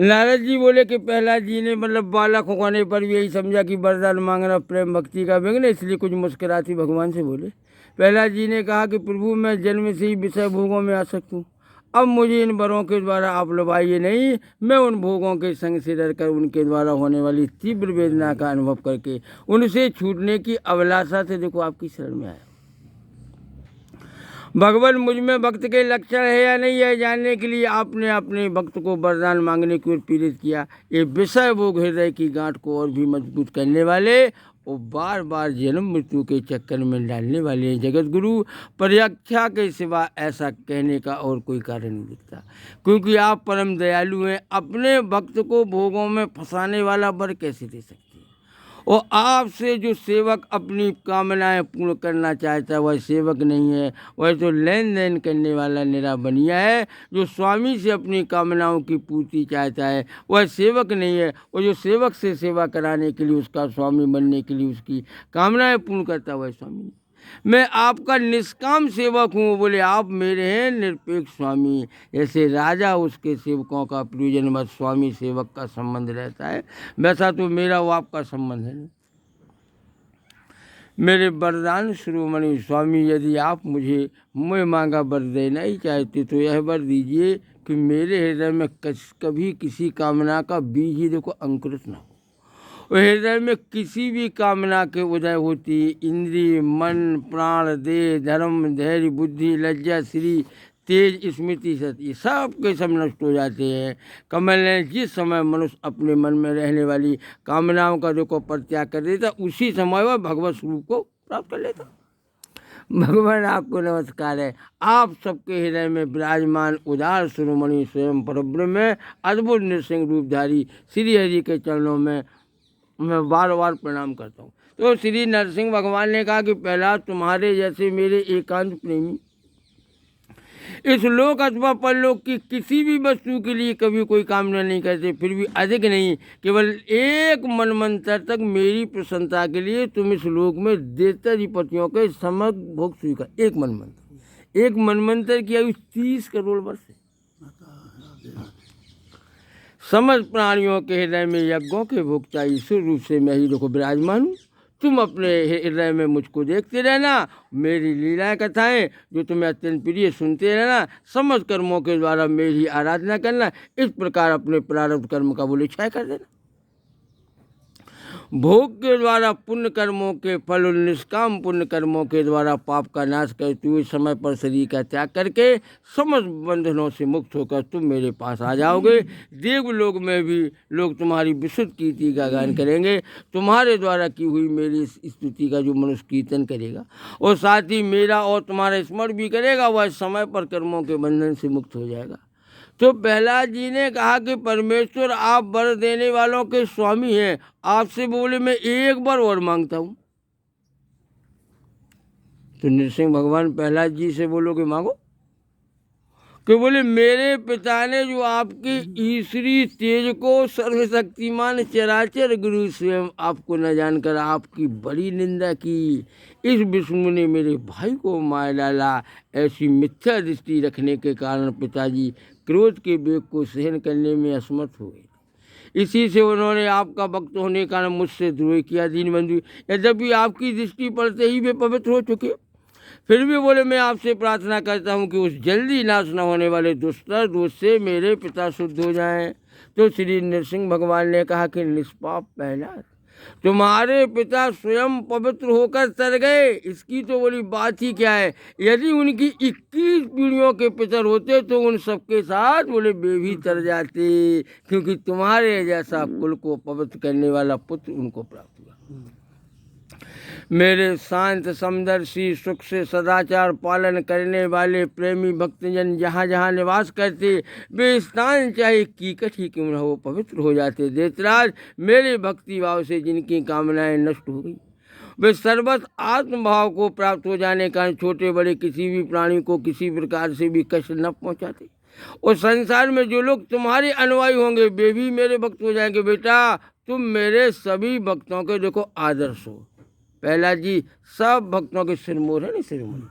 नारद जी बोले कि प्रहलाद जी ने मतलब बालक होने पर भी यही समझा कि वरदान मांगना प्रेम भक्ति का विघ्न, इसलिए कुछ मुस्कुराती भगवान से बोले। प्रहलाद जी ने कहा कि प्रभु मैं जन्म से ही विषय भोगों में आसक्त हूँ, अब मुझे इन वरों के द्वारा आप लुभाइए नहीं। मैं उन भोगों के संग से डरकर उनके द्वारा होने वाली तीव्र वेदना का अनुभव करके उनसे छूटने की अभिलाषा से देखो आपकी शरण में आया। भगवान मुझ में भक्त के लक्षण है या नहीं है जानने के लिए आपने अपने भक्त को वरदान मांगने की ओर प्रेरित किया। ये विषय भोग हृदय की गांठ को और भी मजबूत करने वाले और बार बार जन्म मृत्यु के चक्कर में डालने वाले जगत गुरु परीक्षा के सिवा ऐसा कहने का और कोई कारण नहीं दिखता, क्योंकि आप परम दयालु हैं। अपने भक्त को भोगों में फंसाने वाला वर कैसे दे सकते हैं? और आपसे जो सेवक अपनी कामनाएं पूर्ण करना चाहता है वह सेवक नहीं है, वह तो लेन देन करने वाला निरा बनिया है। जो स्वामी से अपनी कामनाओं की पूर्ति चाहता है वह सेवक नहीं है, और जो सेवक से सेवा कराने के लिए उसका स्वामी बनने के लिए उसकी कामनाएं पूर्ण करता है वह स्वामी नहीं। मैं आपका निष्काम सेवक हूँ। बोले आप मेरे हैं निरपेक्ष स्वामी। जैसे राजा उसके सेवकों का प्रियजन स्वामी सेवक का संबंध रहता है, वैसा तो मेरा वो आपका संबंध है। मेरे वरदान शिरोमणि स्वामी, यदि आप मुझे मैं मांगा वर देना ही चाहते तो यह वर दीजिए कि मेरे हृदय में कभी किसी कामना का बीज ही देखो अंकुरित न हो। हृदय में किसी भी कामना के उदय होती इंद्रिय मन प्राण देह धर्म धैर्य बुद्धि लज्जा श्री तेज स्मृति सती सब के सब नष्ट हो जाते हैं। कमल ने जिस समय मनुष्य अपने मन में रहने वाली कामनाओं का देखो परित्याग कर देता, उसी समय वह भगवत स्वरूप को प्राप्त कर लेता। भगवान आपको नमस्कार है। आप सबके हृदय में विराजमान उदार शिरोमणि स्वयं परब्रह्म में अद्भुत नृसिंह रूपधारी श्री हरि के चरणों में मैं बार बार प्रणाम करता हूँ। तो श्री नरसिंह भगवान ने कहा कि पहला तुम्हारे जैसे मेरे एकांत प्रेमी इस लोक अथवा परलोक की किसी भी वस्तु के लिए कभी कोई कामना नहीं करते, फिर भी अधिक नहीं केवल एक मनमंत्र तक मेरी प्रसन्नता के लिए तुम इस लोक में देवताधिपतियों के समग्र भोग स्वीकार। एक मनमंत्र, एक मनमंत्र की आयु 30 करोड़ वर्ष है। समस्त प्राणियों के हृदय में यज्ञों के भोक्ता ईश्वर रूप से मैं ही देखो विराजमान हूँ। तुम अपने हृदय में मुझको देखते रहना, मेरी लीला कथाएं जो तुम्हें अत्यंत प्रिय सुनते रहना, समस्त कर्मों के द्वारा मेरी आराधना करना। इस प्रकार अपने प्रारब्ध कर्म का बोले क्षय कर देना। भोग के द्वारा पुण्य कर्मों के फल और निष्काम पुण्य कर्मों के द्वारा पाप का नाश करते हुए समय पर शरीर का त्याग करके समस्त बंधनों से मुक्त होकर तुम मेरे पास आ जाओगे। देवलोक में भी लोग तुम्हारी विशुद्ध कीर्ति का गान करेंगे। तुम्हारे द्वारा की हुई मेरी इस स्तुति का जो मनुष्य कीर्तन करेगा और साथ ही मेरा और तुम्हारा स्मरण भी करेगा, वह समय पर कर्मों के बंधन से मुक्त हो जाएगा। तो प्रहलाद जी ने कहा कि परमेश्वर आप वर देने वालों के स्वामी हैं, आपसे बोले मैं एक बार और मांगता हूं। तो नृसिंह भगवान प्रहलाद जी से बोलो कि मांगो। कि बोले मेरे पिता ने जो आपकी ईश्वरी तेज को सर्वशक्तिमान चराचर गुरु स्वयं आपको न जानकर आपकी बड़ी निंदा की, इस विष्णु ने मेरे भाई को मार डाला। ऐसी मिथ्या दृष्टि रखने के कारण पिताजी क्रोध के वेग को सहन करने में असमर्थ हो गए। इसी से उन्होंने आपका भक्त होने का कारण मुझसे द्रोह किया। दीनबंधु, यद्यपि आपकी दृष्टि पड़ते ही वे पवित्र हो चुके, फिर भी बोले मैं आपसे प्रार्थना करता हूँ कि उस जल्दी नाश न होने वाले दुष्टर दोष से मेरे पिता शुद्ध हो जाएं। तो श्री नरसिंह भगवान ने कहा कि निष्पाप प्रहलाद, तुम्हारे पिता स्वयं पवित्र होकर तर गए, इसकी तो बोली बात ही क्या है। यदि उनकी 21 पीढ़ियों के पितर होते तो उन सबके साथ बोले वे भी तर जाते, क्योंकि तुम्हारे जैसा कुल को पवित्र करने वाला पुत्र उनको प्राप्त हुआ। मेरे शांत समदर्शी सुख से सदाचार पालन करने वाले प्रेमी भक्तजन जहाँ जहाँ निवास करते, वे स्थान चाहे कीकट ही क्यों न हो पवित्र हो जाते। देवराज, मेरे भक्ति भाव से जिनकी कामनाएं नष्ट हो गई वे सर्वत आत्मभाव को प्राप्त हो जाने का छोटे बड़े किसी भी प्राणी को किसी प्रकार से भी कष्ट न पहुँचाते। और संसार में जो लोग तुम्हारे अनुयायी होंगे वे भी मेरे भक्त हो जाएंगे। बेटा, तुम मेरे सभी भक्तों के देखो आदर्श हो। प्रहलाद जी सब भक्तों के सिरमोर है, नहीं सिरमोर।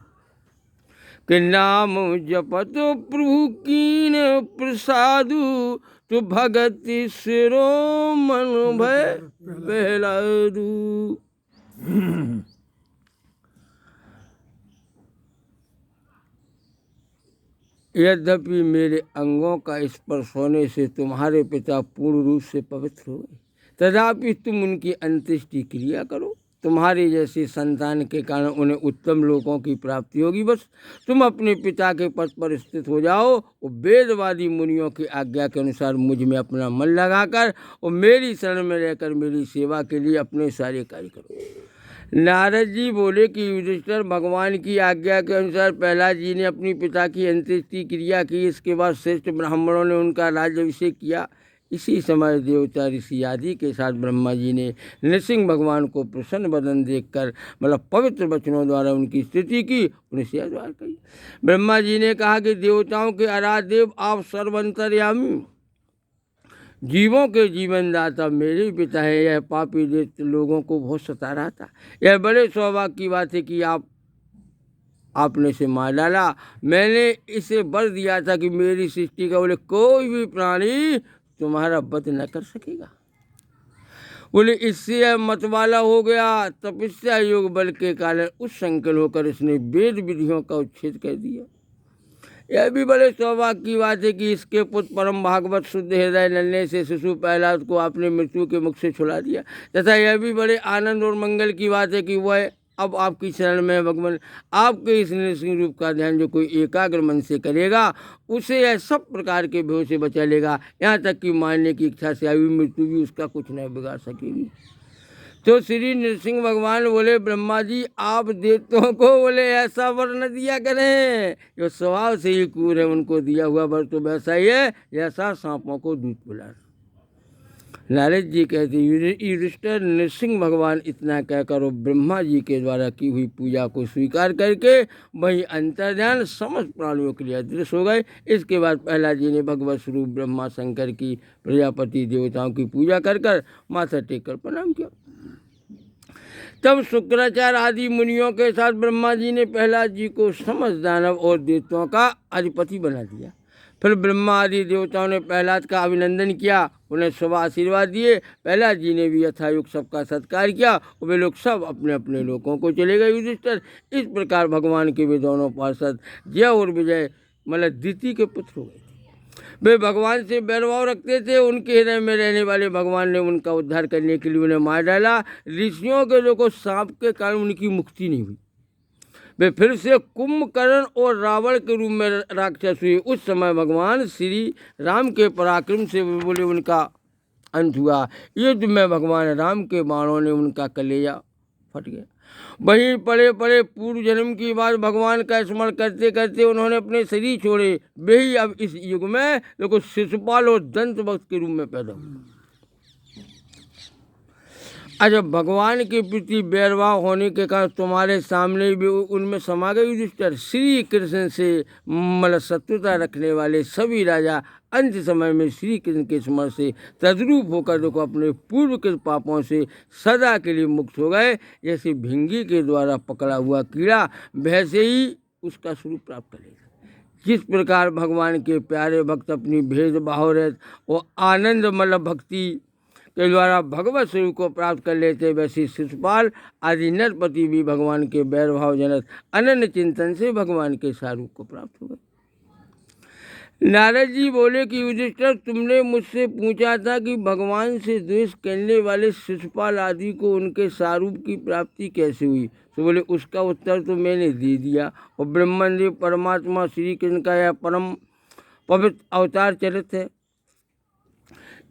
कि नाम जपत प्रभु कीन प्रसादु, तो भगत सिरो मन भय पहलादू। यद्यपि मेरे अंगों का स्पर्श होने से तुम्हारे पिता पूर्ण रूप से पवित्र हो गए, तथापि तुम उनकी अंत्येष्टि क्रिया करो। तुम्हारे जैसे संतान के कारण उन्हें उत्तम लोकों की प्राप्ति होगी। बस तुम अपने पिता के पद पर स्थित हो जाओ और वेदवादी मुनियों की आज्ञा के अनुसार मुझ में अपना मन लगाकर और मेरी शरण में रहकर मेरी सेवा के लिए अपने सारे कार्य करो। नारद जी बोले कि युधिष्ठिर, भगवान की आज्ञा के अनुसार प्रहलाद जी ने अपनी पिता की अंत्येष्टि क्रिया की। इसके बाद श्रेष्ठ ब्राह्मणों ने उनका राज्याभिषेक किया। इसी समय देवता ऋषि आदि के साथ ब्रह्मा जी ने नृसिंह भगवान को प्रसन्न वदन देखकर मतलब पवित्र वचनों द्वारा उनकी स्तुति की, उन्हें सेवाद्वार कही। ब्रह्मा जी ने कहा कि देवताओं के आराध्य देव, आप सर्वंतर्यामी जीवों के जीवनदाता मेरे पिता है। यह पापी दैत्य लोगों को बहुत सता रहा था। यह बड़े सौभाग्य की बात है कि आपने इसे मार डाला। मैंने इसे वर दिया था कि मेरी सृष्टि का बोले कोई भी प्राणी तुम्हारा वध न कर सकेगा। बोले इससे यह मतवाला हो गया। तपस्या योग बल के कारण उस संकल होकर इसने वेद विधियों का उच्छेद कर दिया। यह भी बड़े सौभाग्य की बात है कि इसके पुत्र परम भागवत शुद्ध हृदय नन्हे से शिशु प्रहलाद को आपने मृत्यु के मुख से छुड़ा दिया। तथा यह भी बड़े आनंद और मंगल की बात है कि वह अब आपकी शरण में भगवान। आपके इस नृसिंह रूप का ध्यान जो कोई एकाग्र मन से करेगा उसे यह सब प्रकार के भयों से बचा लेगा। यहाँ तक कि मारने की इच्छा से आई मृत्यु भी उसका कुछ नहीं बिगाड़ सकेगी। तो श्री नृसिंह भगवान बोले, ब्रह्मा जी आप देवताओं को बोले ऐसा वर न दिया करें। जो स्वभाव से ही क्रूर है उनको दिया हुआ वर तो वैसा ही है जैसा सांपों को दूध पिलाना। नारद जी कहते युधिष्ठिर, नृसिंह भगवान इतना कहकर और ब्रह्मा जी के द्वारा की हुई पूजा को स्वीकार करके वही अंतर्ध्यान समस्त प्राणियों के लिए अदृश्य हो गए। इसके बाद प्रहलाद जी ने भगवत स्वरूप ब्रह्मा शंकर की प्रजापति देवताओं की पूजा कर माथा टेक कर प्रणाम किया। तब शुक्राचार्य आदि मुनियों के साथ ब्रह्मा जी ने प्रहलाद जी को समस्त दानव और देवताओं का अधिपति बना दिया। फिर ब्रह्मा आदि देवताओं ने प्रहलाद का अभिनंदन किया, उन्हें शुभ आशीर्वाद दिए। प्रहलाद जी ने भी यथायुग सबका सत्कार किया और वे लोग सब अपने अपने लोकों को चले गए। युधिष्ठिर, इस प्रकार भगवान के वे दोनों पार्षद जय और विजय मतलब दिति के पुत्र हो गए। वे भगवान से बैरभाव रखते थे। उनके हृदय में रहने वाले भगवान ने उनका उद्धार करने के लिए उन्हें मार डाला। ऋषियों के लोगों सांप के कारण उनकी मुक्ति नहीं हुई। वे फिर से कुंभकर्ण और रावण के रूप में राक्षस हुए। उस समय भगवान श्री राम के पराक्रम से बोले उनका अंत हुआ। युद्ध में भगवान राम के बाणों ने उनका कलेजा फट गया। वहीं पड़े पड़े पूर्व जन्म की बात भगवान का स्मरण करते करते उन्होंने अपने शरीर छोड़े। वे ही अब इस युग में देखो शिशुपाल और दंत भक्त के रूप में पैदा हुए। अच्छा, भगवान के प्रति बैरभाव होने के कारण तुम्हारे सामने भी उनमें समा गए युधिष्ठिर। श्री कृष्ण से मतलब शत्रुता रखने वाले सभी राजा अंत समय में श्री कृष्ण के स्मरण से तद्रूप होकर देखो अपने पूर्व के पापों से सदा के लिए मुक्त हो गए। जैसे भिंगी के द्वारा पकड़ा हुआ कीड़ा वैसे ही उसका स्वरूप प्राप्त करेगा। जिस प्रकार भगवान के प्यारे भक्त अपनी भेदभाव रहित और आनंद मतलब भक्ति के द्वारा भगवत स्वरूप को प्राप्त कर लेते, वैसे शिशुपाल आदि नरपति भी भगवान के बैरभाव जनक अनन्य चिंतन से भगवान के स्वरूप को प्राप्त हो गए। नारद जी बोले कि युधिष्ठिर, तुमने मुझसे पूछा था कि भगवान से द्वेष करने वाले शिशुपाल आदि को उनके स्वरूप की प्राप्ति कैसे हुई। तो बोले उसका उत्तर तो मैंने दे दिया। और ब्रह्मदेव परमात्मा श्री कृष्ण का यह परम पवित्र अवतार चरित्र है।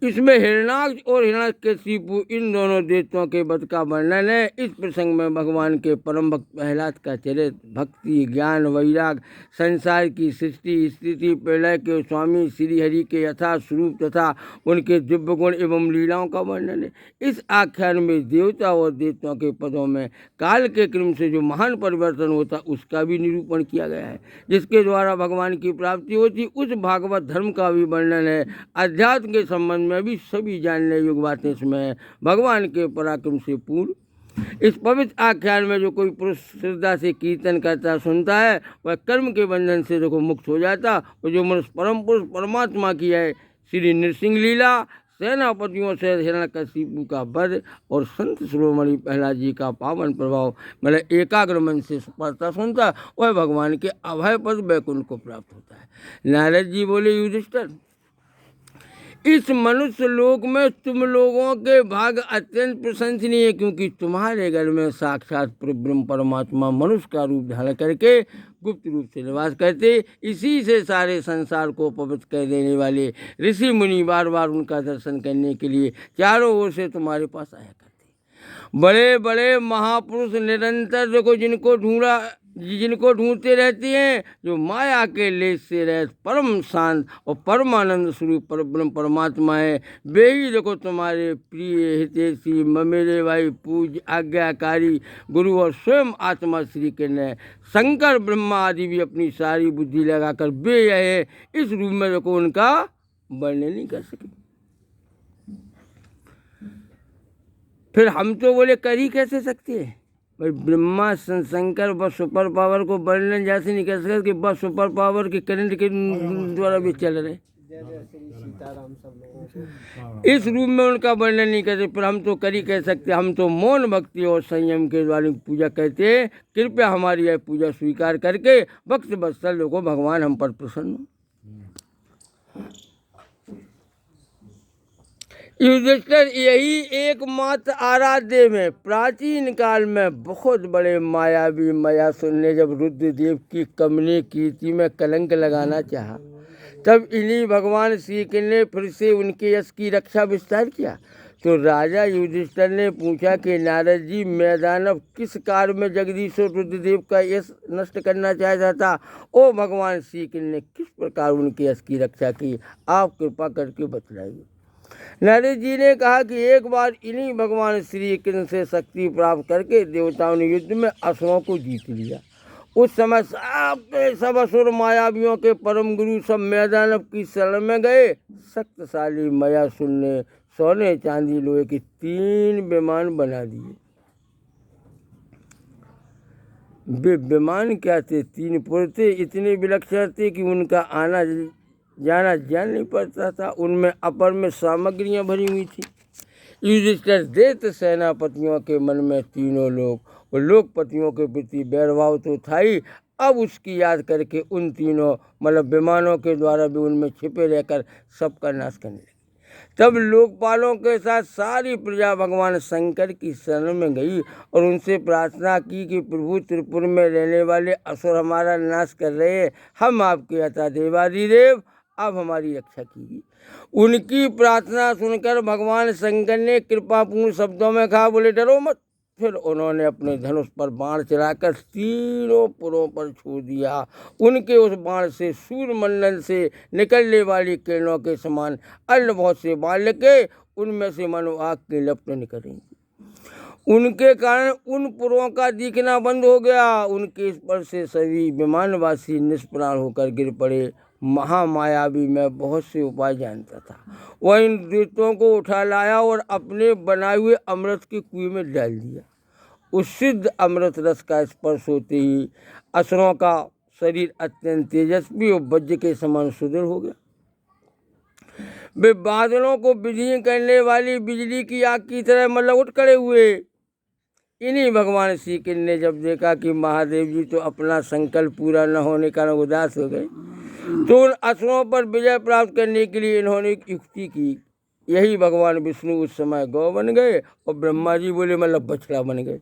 इसमें हिरणाक्ष और हिरण्यकशिपु इन दोनों देवताओं के वध का वर्णन है। इस प्रसंग में भगवान के परम भक्त प्रहलाद का चरित्र, भक्ति, ज्ञान, वैराग, संसार की सृष्टि स्थिति प्रलय के स्वामी श्री हरि के यथा स्वरूप तथा उनके दिव्य गुण एवं लीलाओं का वर्णन है। इस आख्यान में देवता और देवताओं के पदों में काल के क्रम से जो महान परिवर्तन होता उसका भी निरूपण किया गया है, जिसके द्वारा भगवान की प्राप्ति होती। उस भागवत धर्म का भी वर्णन है। अध्यात्म के संबंध में भी सभी जानने योग्य बातें इसमें भगवान के पराक्रम से पूर्ण इस पवित्र आख्यान में जो कोई पुरुष श्रद्धा से कीर्तन करता सुनता है वह कर्म के बंधन से देखो मुक्त हो जाता। और जो मनुष्य परम पुरुष परमात्मा की है श्री नृसिंह लीला, सेनापतियों से हिरण्यकशिपु का वध और संत शिरोमणि प्रहलाद जी का पावन प्रभाव मतलब एकाग्र मन से पढ़ता सुनता, वह भगवान के अभय पद वैकुंठ को प्राप्त होता है। नारद जी बोले, युधिष्ठिर, इस मनुष्य लोक में तुम लोगों के भाग्य अत्यंत प्रशंसनीय है, क्योंकि तुम्हारे घर में साक्षात ब्रह्म परमात्मा मनुष्य का रूप धारण करके गुप्त रूप से निवास करते। इसी से सारे संसार को पवित्र कर देने वाले ऋषि मुनि बार बार उनका दर्शन करने के लिए चारों ओर से तुम्हारे पास आया करते। बड़े बड़े महापुरुष निरंतर देखो जिनको ढूंढते रहते हैं, जो माया के लेस से रहित परम शांत और परमानंद स्वरूप परब्रह्म परमात्मा है, वे ही देखो तुम्हारे प्रिय हितैषी ममेरे भाई पूज्य आज्ञाकारी गुरु और स्वयं आत्मा श्री कृष्ण है। शंकर ब्रह्मा आदि भी अपनी सारी बुद्धि लगाकर वे यह इस रूप में देखो उनका वर्णन नहीं कर सके। फिर हम तो बोले कर ही कैसे सकते हैं भाई, ब्रह्मा शंकर बस सुपर पावर को वर्णन जैसे नहीं कर सकते कि बस सुपर पावर के करंट के द्वारा भी चल रहे, इस रूप में उनका वर्णन नहीं करते। पर हम तो कर ही कह सकते, हम तो मौन भक्ति और संयम के द्वारा पूजा करते हैं। कृपया हमारी यह पूजा स्वीकार करके भक्त वत्सल लोगों भगवान हम पर प्रसन्न हो। युधिष्ठिर, यही एकमात्र आराध्य में प्राचीन काल में बहुत बड़े मायावी मयासुर ने जब रुद्रदेव की कमनीय कीर्ति में कलंक लगाना चाहा, तब इन्हीं भगवान श्री कृष्ण ने फिर से उनके यश की रक्षा विस्तार किया। तो राजा युधिष्ठिर ने पूछा कि नारद जी, मैं दानव किस कार्य में जगदीश और रुद्रदेव का यश नष्ट करना चाहता था? ओ भगवान श्री कृष्ण ने किस प्रकार उनके यश की रक्षा की, आप कृपा करके बतलाइए। नारद जी ने कहा कि एक बार इन्हीं भगवान श्री कृष्ण से शक्ति प्राप्त करके देवताओं ने युद्ध में असुरों को जीत लिया। उस समय सब असुर मायावियों के परम गुरु सब मैदान की शरण में गए। शक्तिशाली मयासुर ने सोने चांदी लोहे के 3 विमान बना दिए। वे विमान क्या थे? 3 पुर थे, इतने विलक्षण थे कि उनका आना जाना जान नहीं पड़ता था। उनमें अपर में सामग्रियां भरी हुई थी। युधिष्ठिर, दैत्य सेनापतियों के मन में तीनों लोक और लोकपतियों के प्रति वैरभाव तो था ही, अब उसकी याद करके उन तीनों मतलब विमानों के द्वारा भी उनमें छिपे रहकर सबका नाश करने लगे। तब लोकपालों के साथ सारी प्रजा भगवान शंकर की शरण में गई और उनसे प्रार्थना की कि प्रभु, त्रिपुर में रहने वाले असुर हमारा नाश कर रहे हैं, हम आपके अतः देवादिदेव आप हमारी रक्षा कीजिए। उनकी प्रार्थना सुनकर भगवान शंकर ने कृपापूर्ण शब्दों में कहा, बोले डरो मत। फिर उन्होंने अपने धनुष पर बाण चलाकर तीनों पुरों पर छोड़ दिया। उनके उस बाण से सूर्यमंडल से निकलने वाली किरणों के समान अन्य बहुत से बाण लगे, उनमें से मानो आग की लपटें निकलेंगी। उनके कारण उन पुरों का दिखना बंद हो गया। उनके स्पर्श से सभी विमानवासी निष्प्राण होकर गिर पड़े। महामायावी में बहुत से उपाय जानता था। वह इन दैत्यों को उठा लाया और अपने बनाए हुए अमृत के कुएं में डाल दिया। उस सिद्ध अमृत रस का स्पर्श होते ही असुरों का शरीर अत्यंत तेजस्वी और वज्र के समान सुदृढ़ हो गया। वे बादलों को विलीन करने वाली बिजली की आग की तरह मतलब उठ खड़े हुए। इन्हीं भगवान श्री कृष्ण ने जब देखा कि महादेव जी तो अपना संकल्प पूरा न होने का उदास हो गए, तो उन असुरों पर विजय प्राप्त करने के लिए इन्होंने एक युक्ति की। यही भगवान विष्णु उस समय गौ बन गए और ब्रह्मा जी बोले मतलब बछड़ा बन गए।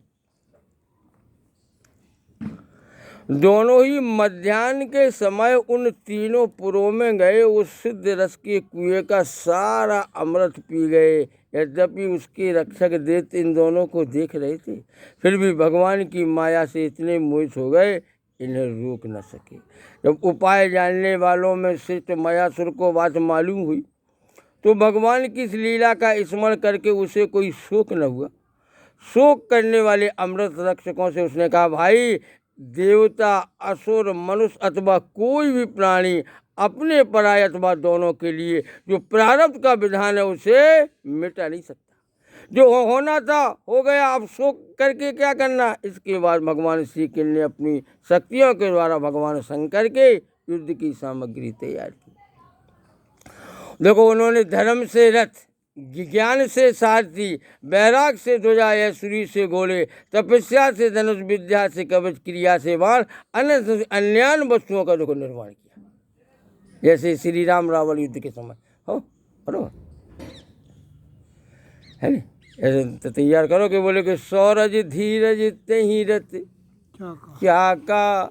दोनों ही मध्याह्न के समय उन तीनों पुरों में गए, उस सिद्ध रस के कुएं का सारा अमृत पी गए। यद्यपि उसके रक्षक दैत्य इन दोनों को देख रहे थे, फिर भी भगवान की माया से इतने मोहित हो गए, इन्हें रोक न सके। जब उपाय जानने वालों में श्रेष्ठ मयासुर को बात मालूम हुई, तो भगवान की इस लीला का स्मरण करके उसे कोई शोक न हुआ। शोक करने वाले अमृत रक्षकों से उसने कहा, भाई, देवता, असुर, मनुष्य अथवा कोई भी प्राणी अपने पराय अथवा दोनों के लिए जो प्रारब्ध का विधान है उसे मिटा नहीं सकता। जो होना था हो गया, अब शोक करके क्या करना। इसके बाद भगवान श्री कृष्ण ने अपनी शक्तियों के द्वारा भगवान शंकर के युद्ध की सामग्री तैयार की। देखो, उन्होंने धर्म से रथ, ज्ञान से सारथी, वैराग से ध्वजा, ऐश्वर्य से घोड़े, तपस्या से धनुष, विद्या से कवच, क्रिया से बाण, अन्यान वस्तुओं का देखो निर्माण किया। जैसे श्री राम रावण युद्ध के समय हो बरोबर है नी, ऐसे तो तैयार करो कि बोले कि सौरज धीरज तेहि रथ क्या का,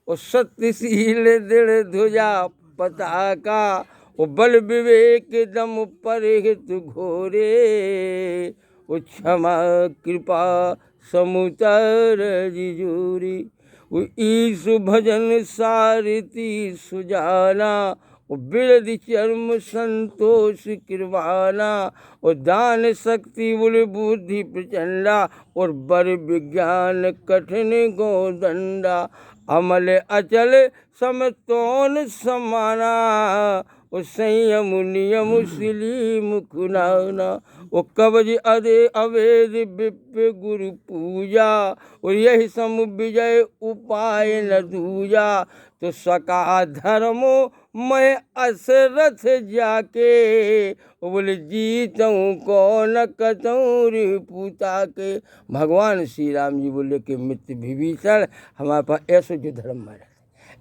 वो सत्यशील दृढ़ ध्वजा पताका, वो बल विवेक दम पर हित घोरे, वो क्षमा कृपा समुतर जिजूरी, वो ईसु भजन सारथी सुजाना, वो बिरध चर्म संतोष कृवाना, और दान शक्ति बोले बुद्धि प्रचंडा, और बर विज्ञान कठिन गोदंडा, अमल अचल समतोन समाना, वो संयम नियम सिली मुखुनाना, वो कवच अदे अवेद विप्य गुरु पूजा, और यही सम विजय उपाय न दूजा, तो सका धर्मो मैं असरथ जाके, वो बोले जीतूँ कौन कतूँ रिपुता के। भगवान श्री राम जी बोले कि मित्र विभीषण, हमारे पास ऐसे जो धर्म में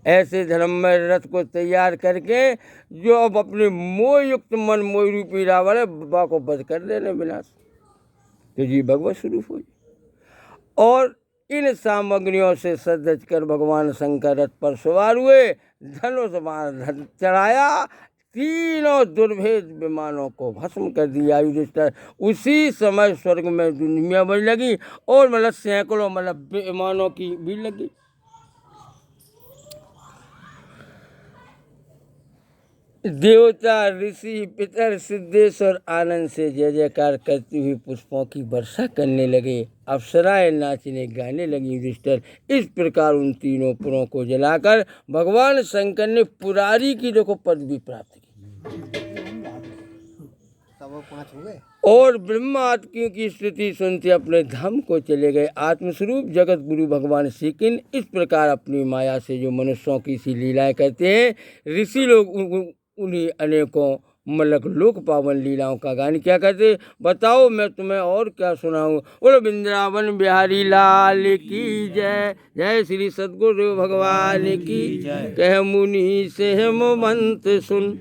ऐसे धर्म में रथ को तैयार करके जो अब अपने मोह युक्त मन मोह रूपी रावण है बाबा को वध कर देने विनाश, तो जी भगवत स्वरूप हो। और इन सामग्रियों से सज कर भगवान शंकर रथ पर सवार हुए, धनुष बाण चढ़ाया, तीनों दुर्भेद विमानों को भस्म कर दिया युधिष्ठिर। उसी समय स्वर्ग में दुनिया बज लगी और मतलब सैकड़ों मतलब विमानों की भीड़ लगी। देवता ऋषि पितर सिद्धेश्वर आनंद से जय जयकार करती हुई पुष्पों की वर्षा करने लगे, अप्सराएं नाचने गाने लगी। युधिष्ठिर इस प्रकार उन तीनों पुरों को जलाकर भगवान शंकर ने पुरारी की देखो पदवी प्राप्त की। और ब्रह्मात्मियों की स्तुति सुनते अपने धाम को चले गए। आत्मस्वरूप जगत गुरु भगवान श्री कृष्ण इस प्रकार अपनी माया से जो मनुष्यों की सी लीलाएं करते हैं, ऋषि लोग उन्हीं अनेकों मलक लोक पावन लीलाओं का गान क्या करते, बताओ मैं तुम्हें और क्या सुनाऊं। बोलो वृंदावन बिहारी लाल की जय, जय श्री सद्गुरु भगवान की। कह मुनि से हेमवंत सुन,